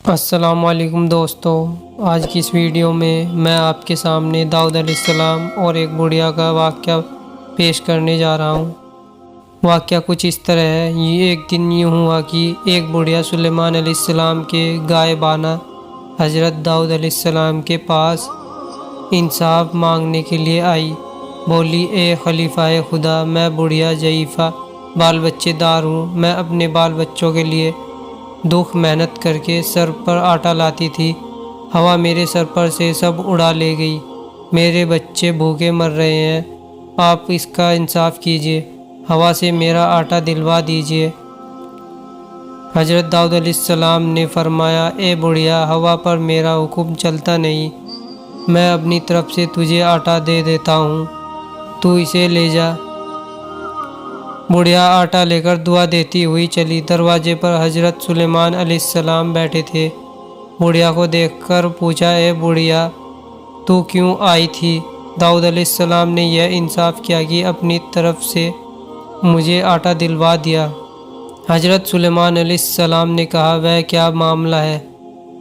السلام علیکم دوستو، آج کی اس ویڈیو میں آپ کے سامنے داؤد علیہ السلام اور ایک بڑھیا کا واقعہ پیش کرنے جا رہا ہوں۔ واقعہ کچھ اس طرح ہے۔ یہ ایک دن یوں ہوا کہ ایک بڑھیا سلیمان علیہ السلام کے غائبانہ حضرت داؤد علیہ السلام کے پاس انصاف مانگنے کے لیے آئی۔ بولی، اے خلیفہ خدا، میں بڑھیا ضعیفہ بال بچے دار ہوں۔ میں اپنے بال بچوں کے لیے دکھ محنت کر کے سر پر آٹا لاتی تھی، ہوا میرے سر پر سے سب اڑا لے گئی، میرے بچے بھوکے مر رہے ہیں، آپ اس کا انصاف کیجئے، ہوا سے میرا آٹا دلوا دیجئے۔ حضرت داؤد علیہ السلام نے فرمایا، اے بڑھیا، ہوا پر میرا حکم چلتا نہیں، میں اپنی طرف سے تجھے آٹا دے دیتا ہوں، تو اسے لے جا۔ بڑھیا آٹا لے کر دعا دیتی ہوئی چلی۔ دروازے پر حضرت سلیمان علیہ السلام بیٹھے تھے۔ بڑھیا کو دیکھ کر پوچھا، اے بڑھیا، تو کیوں آئی تھی؟ داؤد علیہ السلام نے یہ انصاف کیا کہ اپنی طرف سے مجھے آٹا دلوا دیا۔ حضرت سلیمان علیہ السلام نے کہا، وہ کیا معاملہ ہے؟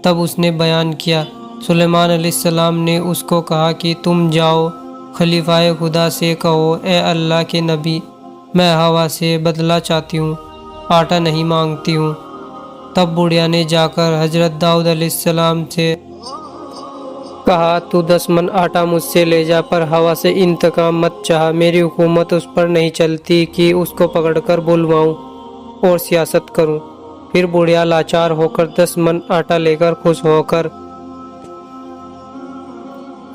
تب اس نے بیان کیا۔ سلیمان علیہ السلام نے اس کو کہا کہ تم جاؤ، خلیفہ خدا سے کہو، اے اللہ کے نبی، میں ہوا سے بدلہ چاہتی ہوں، آٹا نہیں مانگتی ہوں۔ تب بڑھیا نے جا کر حضرت داؤد علیہ السلام سے کہا، تو 10 من آٹا مجھ سے لے جا، پر ہوا سے انتقام مت چاہ، میری حکومت اس پر نہیں چلتی کہ اس کو پکڑ کر بلواؤں اور سیاست کروں۔ پھر بڑھیا لاچار ہو کر 10 من آٹا لے کر خوش ہو کر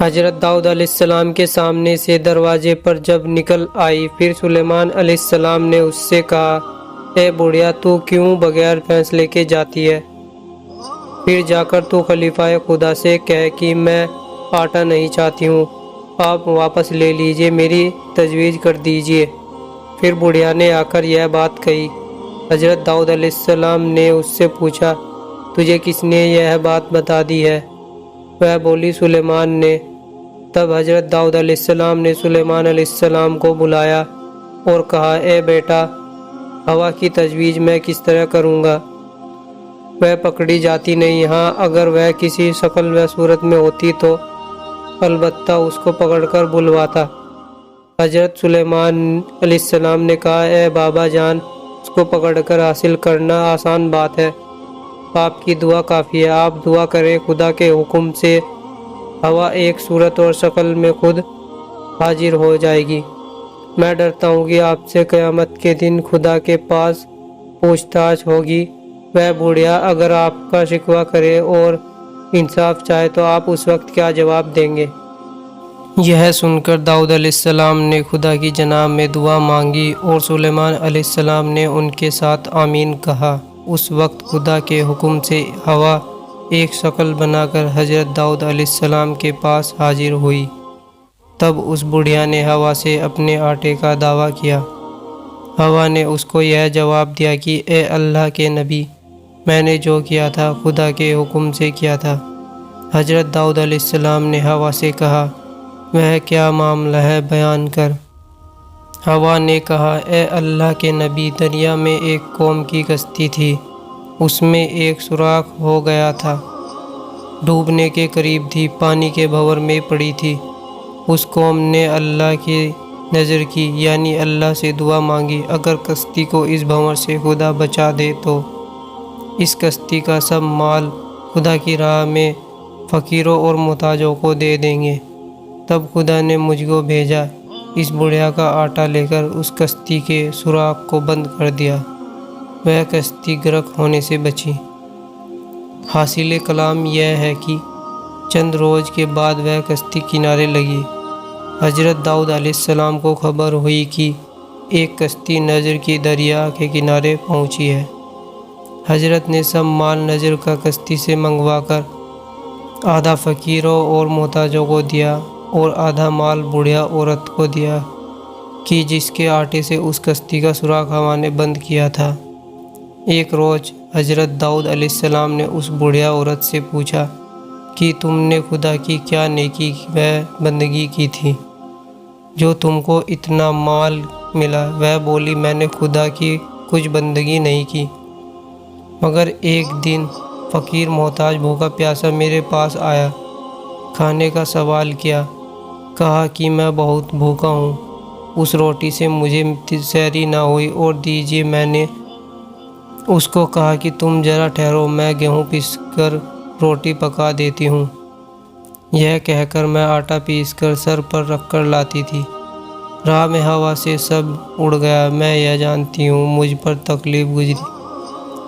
حضرت داؤد علیہ السلام کے سامنے سے دروازے پر جب نکل آئی، پھر سلیمان علیہ السلام نے اس سے کہا، اے بڑھیا، تو کیوں بغیر فیصلے کے جاتی ہے؟ پھر جا کر تو خلیفہ خدا سے کہہ کہ میں آٹا نہیں چاہتی ہوں، آپ واپس لے لیجئے، میری تجویز کر دیجئے۔ پھر بڑھیا نے آ کر یہ بات کہی۔ حضرت داؤد علیہ السلام نے اس سے پوچھا، تجھے کس نے یہ بات بتا دی ہے؟ وہ بولی، سلیمان نے۔ تب حضرت داؤد علیہ السلام نے سلیمان علیہ السلام کو بلایا اور کہا، اے بیٹا، ہوا کی تجویز میں کس طرح کروں گا؟ وہ پکڑی جاتی نہیں، ہاں اگر وہ کسی شکل و صورت میں ہوتی تو البتہ اس کو پکڑ کر بلواتا۔ حضرت سلیمان علیہ السلام نے کہا، اے بابا جان، اس کو پکڑ کر حاصل کرنا آسان بات ہے، آپ کی دعا کافی ہے، آپ دعا کریں، خدا کے حکم سے ہوا ایک صورت اور شکل میں خود حاضر ہو جائے گی۔ میں ڈرتا ہوں کہ آپ سے قیامت کے دن خدا کے پاس پوچھ تاچھ ہوگی۔ وہ بڑھیا اگر آپ کا شکوہ کرے اور انصاف چاہے تو آپ اس وقت کیا جواب دیں گے؟ یہ سن کر داؤد علیہ السلام نے خدا کی جناب میں دعا مانگی اور سلیمان علیہ السلام نے ان کے ساتھ آمین کہا۔ اس وقت خدا کے حکم سے ہوا ایک شکل بنا کر حضرت داؤد علیہ السلام کے پاس حاضر ہوئی۔ تب اس بڑھیا نے ہوا سے اپنے آٹے کا دعویٰ کیا۔ ہوا نے اس کو یہ جواب دیا کہ اے اللہ کے نبی، میں نے جو کیا تھا خدا کے حکم سے کیا تھا۔ حضرت داؤد علیہ السلام نے ہوا سے کہا، وہ کیا معاملہ ہے، بیان کر۔ ہوا نے کہا، اے اللہ کے نبی، دریا میں ایک قوم کی کشتی تھی، اس میں ایک سوراخ ہو گیا تھا، ڈوبنے کے قریب تھی، پانی کے بھنور میں پڑی تھی۔ اس قوم نے اللہ کی نظر کی، یعنی اللہ سے دعا مانگی، اگر کشتی کو اس بھنور سے خدا بچا دے تو اس کشتی کا سب مال خدا کی راہ میں فقیروں اور محتاجوں کو دے دیں گے۔ تب خدا نے مجھ کو بھیجا، اس بڑھیا کا آٹا لے کر اس کشتی کے سوراخ کو بند کر دیا، وہ کشتی غرق ہونے سے بچی۔ حاصل کلام یہ ہے کہ چند روز کے بعد وہ کشتی کنارے لگی۔ حضرت داؤد علیہ السلام کو خبر ہوئی کہ ایک کشتی نجر کی دریا کے کنارے پہنچی ہے۔ حضرت نے سب مال نجر کا کشتی سے منگوا کر آدھا فقیروں اور محتاجوں کو دیا اور آدھا مال بڑھیا عورت کو دیا کہ جس کے آٹے سے اس کشتی کا سوراخ ہوا نے بند کیا تھا۔ ایک روز حضرت داؤد علیہ السلام نے اس بڑھیا عورت سے پوچھا کہ تم نے خدا کی کیا نیکی و بندگی کی تھی جو تم کو اتنا مال ملا؟ وہ بولی، میں نے خدا کی کچھ بندگی نہیں کی، مگر ایک دن فقیر محتاج بھوکا پیاسا میرے پاس آیا، کھانے کا سوال کیا، کہا کہ میں بہت بھوکا ہوں، اس روٹی سے مجھے سحری نہ ہوئی اور دیجیے۔ میں نے اس کو کہا کہ تم ذرا ٹھہرو، میں گیہوں پیس کر روٹی پکا دیتی ہوں۔ یہ کہہ کر میں آٹا پیس کر سر پر رکھ کر لاتی تھی۔ راہ میں ہوا سے سب اڑ گیا۔ میں یہ جانتی ہوں مجھ پر تکلیف گزری۔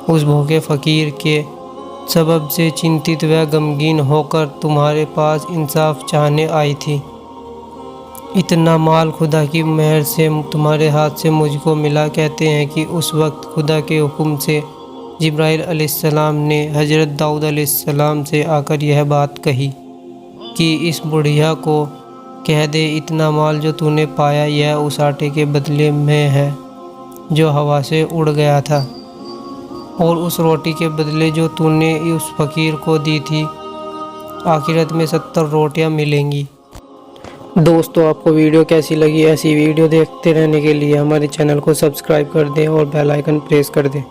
اس بھوکے فقیر کے سبب سے چنتت و غمگین ہو کر تمہارے پاس انصاف چاہنے آئی تھی۔ اتنا مال خدا کی مہر سے تمہارے ہاتھ سے مجھ کو ملا۔ کہتے ہیں کہ اس وقت خدا کے حکم سے جبرائیل علیہ السلام نے حضرت داؤد علیہ السلام سے آ کر یہ بات کہی کہ اس بڑھیا کو کہہ دے اتنا مال جو تو نے پایا یہ اس آٹے کے بدلے میں ہے جو ہوا سے اڑ گیا تھا، اور اس روٹی کے بدلے جو تو نے اس فقیر کو دی تھی آخرت میں 70 روٹیاں ملیں گی۔ دوستو، آپ کو ویڈیو کیسی لگی؟ ایسی ویڈیو دیکھتے رہنے کے لیے ہمارے چینل کو سبسکرائب کر دیں اور بیل آئیکن پریس کر دیں۔